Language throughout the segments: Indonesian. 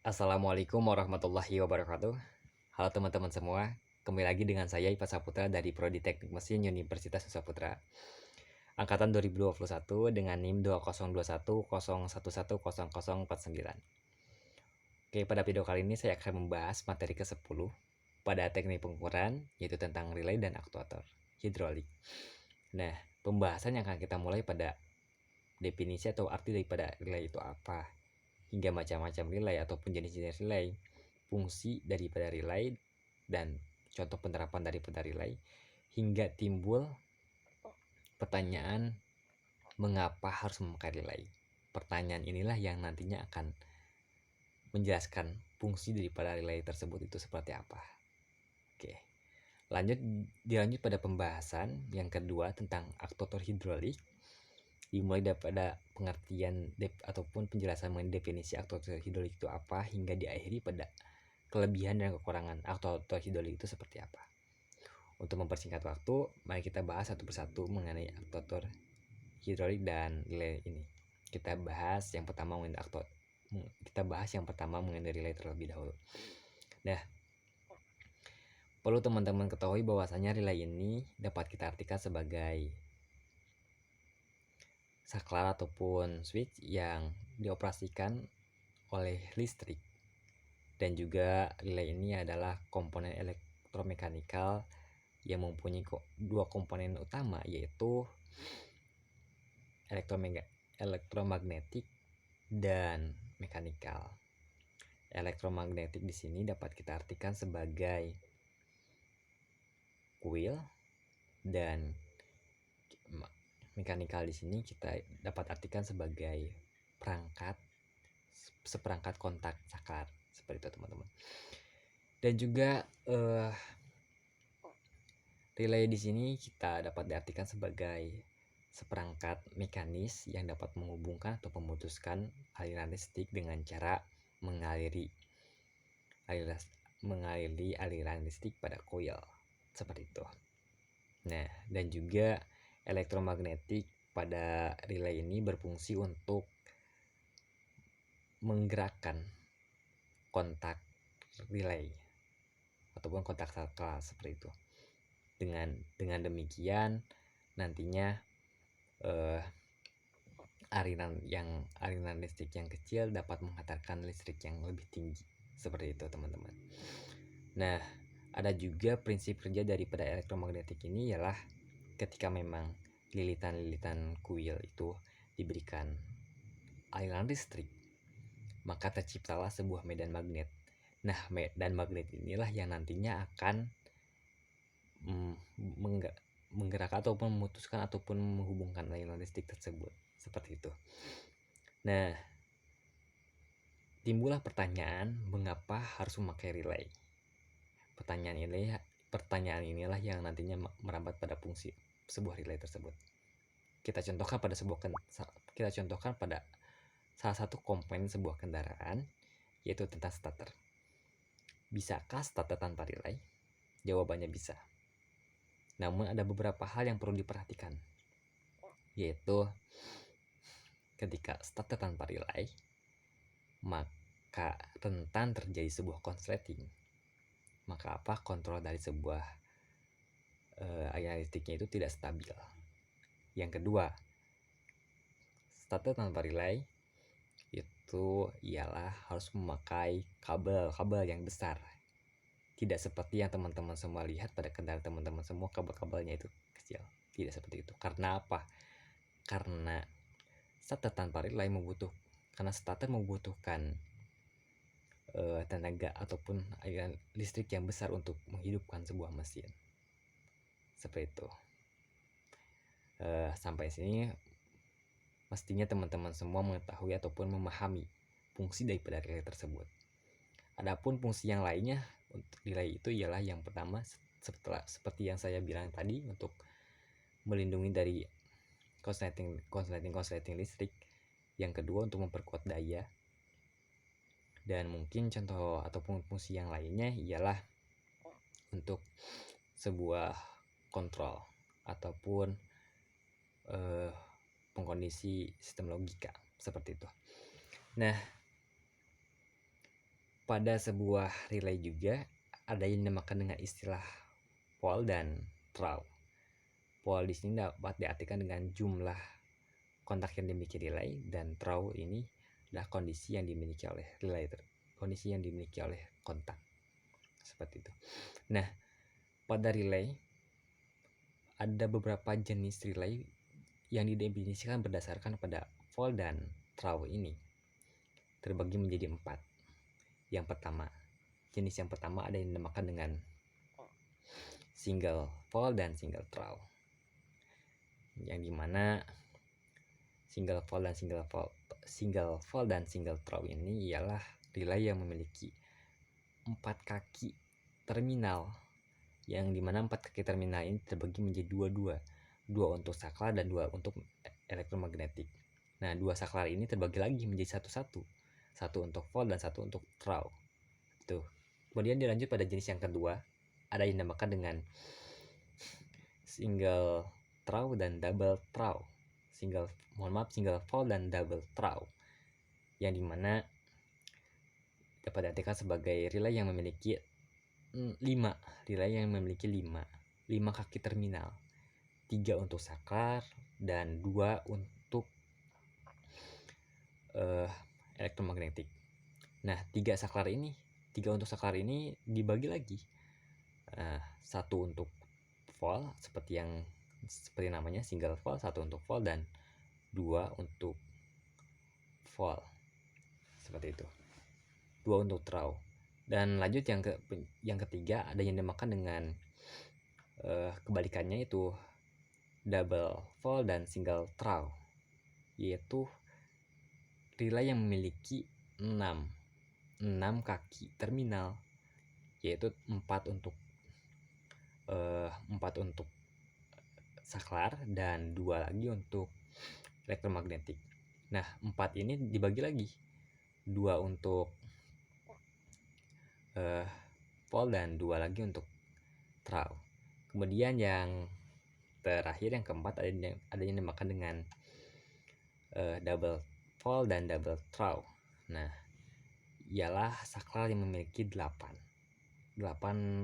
Assalamualaikum warahmatullahi wabarakatuh. Halo teman-teman semua, kembali lagi dengan saya Ipa Saputra dari Prodi Teknik Mesin Universitas Nusa Angkatan 2021 dengan NIM 202101101049. Oke, pada video kali ini saya akan membahas materi ke-10 pada teknik pengukuran, yaitu tentang relay dan aktuator hidrolik. Nah, pembahasan yang akan kita mulai pada definisi atau arti daripada relay itu apa, hingga macam-macam relay ataupun jenis-jenis relay, fungsi daripada relay, dan contoh penerapan daripada relay, hingga timbul pertanyaan mengapa harus memakai relay. Pertanyaan inilah yang nantinya akan menjelaskan fungsi daripada relay tersebut itu seperti apa. Oke, dilanjut pada pembahasan yang kedua tentang aktuator hidrolik. Dimulai daripada pengertian ataupun penjelasan mengenai definisi aktuator hidrolik itu apa, hingga diakhiri pada kelebihan dan kekurangan aktuator hidrolik itu seperti apa. Untuk mempersingkat waktu, mari kita bahas satu persatu mengenai aktuator hidrolik dan relay ini. Kita bahas yang pertama mengenai relay terlebih dahulu. Nah, perlu teman-teman ketahui bahwasanya relay ini dapat kita artikan sebagai saklar ataupun switch yang dioperasikan oleh listrik. Dan juga relay ini adalah komponen elektromekanikal yang mempunyai dua komponen utama, yaitu elektromagnetik dan mekanikal. Elektromagnetik di sini dapat kita artikan sebagai coil, dan mekanikal di sini kita dapat artikan sebagai seperangkat kontak saklar, seperti itu teman-teman. Dan juga relay di sini kita dapat diartikan sebagai seperangkat mekanis yang dapat menghubungkan atau memutuskan aliran listrik dengan cara mengaliri aliran listrik pada coil, seperti itu. Nah, dan juga elektromagnetik pada relay ini berfungsi untuk menggerakkan kontak relay ataupun kontak saklar, seperti itu. Dengan demikian nantinya aliran listrik yang kecil dapat menghantarkan listrik yang lebih tinggi, seperti itu teman-teman. Nah, ada juga prinsip kerja daripada elektromagnetik ini ialah ketika memang lilitan-lilitan kuil itu diberikan aliran listrik, maka terciptalah sebuah medan magnet. Nah, medan magnet inilah yang nantinya akan menggerakkan ataupun memutuskan ataupun menghubungkan aliran listrik tersebut, seperti itu. Nah, timbullah pertanyaan mengapa harus memakai relay. Pertanyaan inilah yang nantinya merambat pada fungsi sebuah relay tersebut. Kita contohkan pada salah satu komponen sebuah kendaraan, yaitu tentang starter. Bisakah starter tanpa relay? Jawabannya bisa. Namun ada beberapa hal yang perlu diperhatikan, yaitu ketika starter tanpa relay, maka rentan terjadi sebuah konsleting. Maka kontrol dari sebuah aliran listriknya itu tidak stabil. Yang kedua, starter tanpa relay itu ialah harus memakai kabel yang besar. Tidak seperti yang teman-teman semua lihat pada kendaraan teman-teman semua, kabel-kabelnya itu kecil. Tidak seperti itu. Karena apa? Karena starter tanpa relay starter membutuhkan tenaga ataupun aliran listrik yang besar untuk menghidupkan sebuah mesin, seperti itu. Sampai sini mestinya teman-teman semua mengetahui ataupun memahami fungsi daripada relay tersebut. Adapun fungsi yang lainnya untuk relay itu ialah yang pertama, seperti yang saya bilang tadi, untuk melindungi dari konsleting listrik. Yang kedua, untuk memperkuat daya. Dan mungkin contoh ataupun fungsi yang lainnya ialah untuk sebuah kontrol ataupun pengkondisi sistem logika, seperti itu. Nah, pada sebuah relay juga ada yang dinamakan dengan istilah pole dan throw. Pole di sini dapat diartikan dengan jumlah kontak yang dimiliki relay, dan throw ini adalah kondisi yang dimiliki oleh relay, kondisi yang dimiliki oleh kontak, seperti itu. Nah, pada relay ada beberapa jenis relay yang didefinisikan berdasarkan pada pole dan throw ini, terbagi menjadi 4. Jenis yang pertama ada yang dinamakan dengan single pole dan single throw, yang dimana single pole dan single throw ini ialah relay yang memiliki 4 kaki terminal, yang dimana 4 kaki terminal ini terbagi menjadi dua untuk saklar dan 2 untuk elektromagnetik. Nah, 2 saklar ini terbagi lagi menjadi satu untuk pole dan satu untuk throw. Tuh. Kemudian dilanjut pada jenis yang kedua, ada yang dinamakan dengan single throw dan double throw. Single pole dan double throw, yang dimana dapat diartikan sebagai relay yang memiliki 5 kaki terminal, 3 untuk saklar dan 2 untuk elektromagnetik. Nah, 3 untuk saklar ini dibagi lagi, satu untuk pole seperti namanya single pole, satu untuk pole, dan 2 untuk pole, seperti itu, 2 untuk throw. Dan lanjut yang ketiga ada yang dinamakan dengan kebalikannya, itu double pole dan single throw, yaitu relay yang memiliki 6 kaki terminal, yaitu 4 untuk saklar dan 2 lagi untuk elektromagnetik. Nah, 4 ini dibagi lagi, 2 untuk pole dan 2 lagi untuk throw. Kemudian yang terakhir, yang keempat, ada yang dinamakan dengan double pole dan double throw. Nah, ialah saklar yang memiliki 8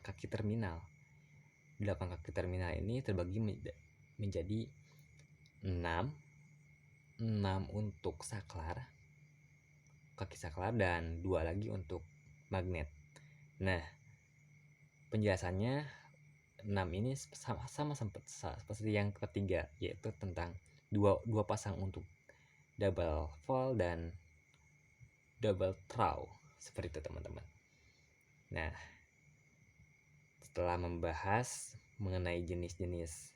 kaki terminal. 8 kaki terminal ini terbagi menjadi 6 untuk kaki saklar dan 2 lagi untuk magnet. Nah, penjelasannya 6 ini sama seperti yang ketiga, yaitu tentang dua pasang untuk double pole dan double throw, seperti itu teman-teman. Nah, setelah membahas mengenai jenis-jenis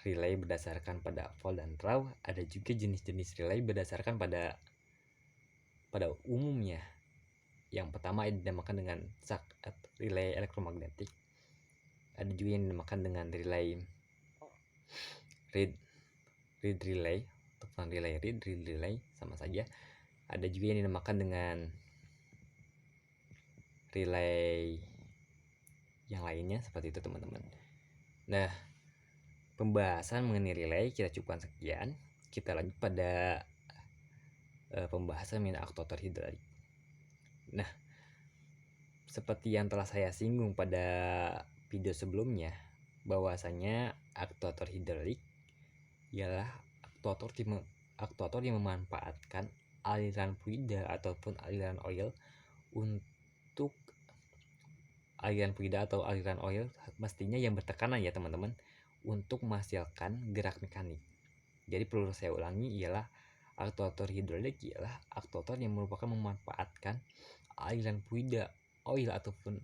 relay berdasarkan pada pole dan throw, ada juga jenis-jenis relay berdasarkan pada umumnya. Yang pertama dinamakan dengan relay elektromagnetik. Ada juga yang dinamakan dengan relay reed relay, ataupun relay reed relay, sama saja. Ada juga yang dinamakan dengan relay yang lainnya, seperti itu teman-teman. Nah, pembahasan mengenai relay kita cukupkan sekian. Kita lanjut pada pembahasan mengenai aktuator hidrolik. Nah, seperti yang telah saya singgung pada video sebelumnya, bahwasanya aktuator hidrolik ialah aktuator yang memanfaatkan aliran fluida ataupun aliran oil untuk aliran fluida atau aliran oil mestinya yang bertekanan, ya teman-teman, untuk menghasilkan gerak mekanik. Jadi perlu saya ulangi, ialah aktuator hidrolik ialah aktuator yang merupakan memanfaatkan aliran fluida, oil ataupun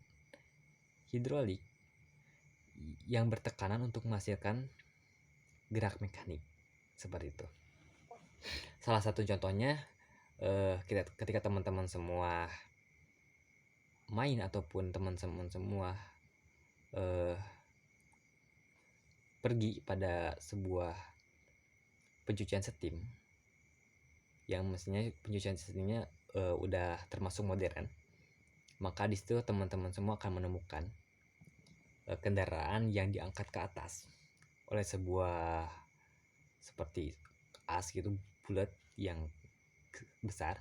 hidrolik yang bertekanan untuk menghasilkan gerak mekanik, seperti itu. Salah satu contohnya ketika teman-teman semua main ataupun teman-teman semua pergi pada sebuah pencucian steam, yang mestinya pencucian steamnya udah termasuk modern, maka di situ teman-teman semua akan menemukan kendaraan yang diangkat ke atas oleh sebuah seperti as gitu, bulat yang besar,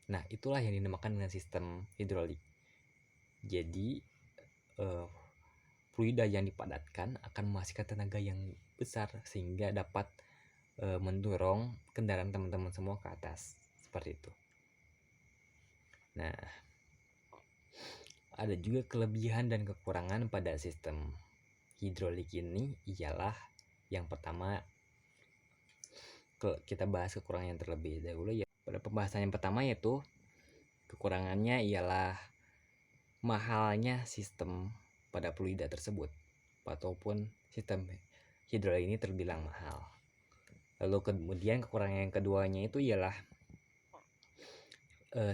Nah, itulah yang dinamakan dengan sistem hidrolik. Jadi fluida yang dipadatkan akan menghasilkan tenaga yang besar sehingga dapat mendorong kendaraan teman-teman semua ke atas, seperti itu. Nah, ada juga kelebihan dan kekurangan pada sistem hidrolik ini. Ialah yang pertama, kita bahas kekurangan yang terlebih dahulu ya. Pada pembahasan yang pertama, yaitu kekurangannya ialah mahalnya sistem pada fluida tersebut, ataupun sistem hidrolik ini terbilang mahal. Lalu kemudian kekurangan yang keduanya itu ialah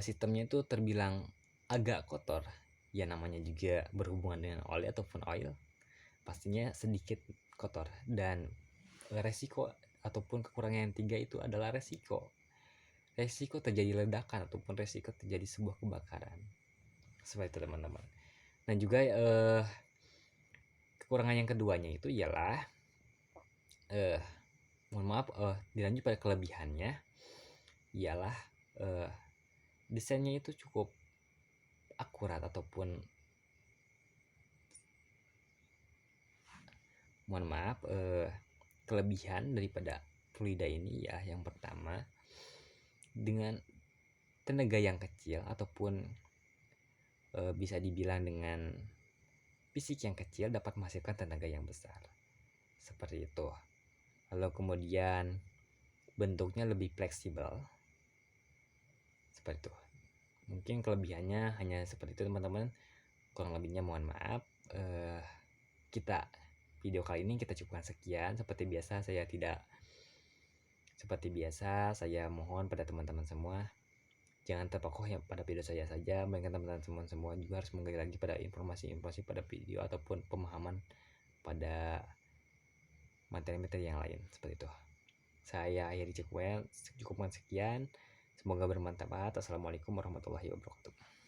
sistemnya itu terbilang agak kotor. Ya, namanya juga berhubungan dengan oli ataupun oil, pastinya sedikit kotor. Dan resiko ataupun kekurangan yang tiga itu adalah resiko terjadi ledakan ataupun resiko terjadi sebuah kebakaran, seperti itu teman-teman. Dan juga kekurangan yang keduanya itu ialah dilanjut pada kelebihannya, ialah desainnya itu cukup akurat, ataupun kelebihan daripada fluida ini ya, yang pertama, dengan tenaga yang kecil ataupun bisa dibilang dengan fisik yang kecil dapat menghasilkan tenaga yang besar, seperti itu. Lalu kemudian bentuknya lebih fleksibel, seperti itu. Mungkin kelebihannya hanya seperti itu teman-teman, kurang lebihnya mohon maaf. Kita video kali ini kita cukupkan sekian. Seperti biasa saya mohon pada teman-teman semua, jangan terpaku yang pada video saya saja, melainkan teman-teman semua juga harus menggali lagi pada informasi-informasi pada video ataupun pemahaman pada materi-materi yang lain, seperti itu. Saya akhiri cukupkan sekian. Semoga bermanfaat. Assalamualaikum warahmatullahi wabarakatuh.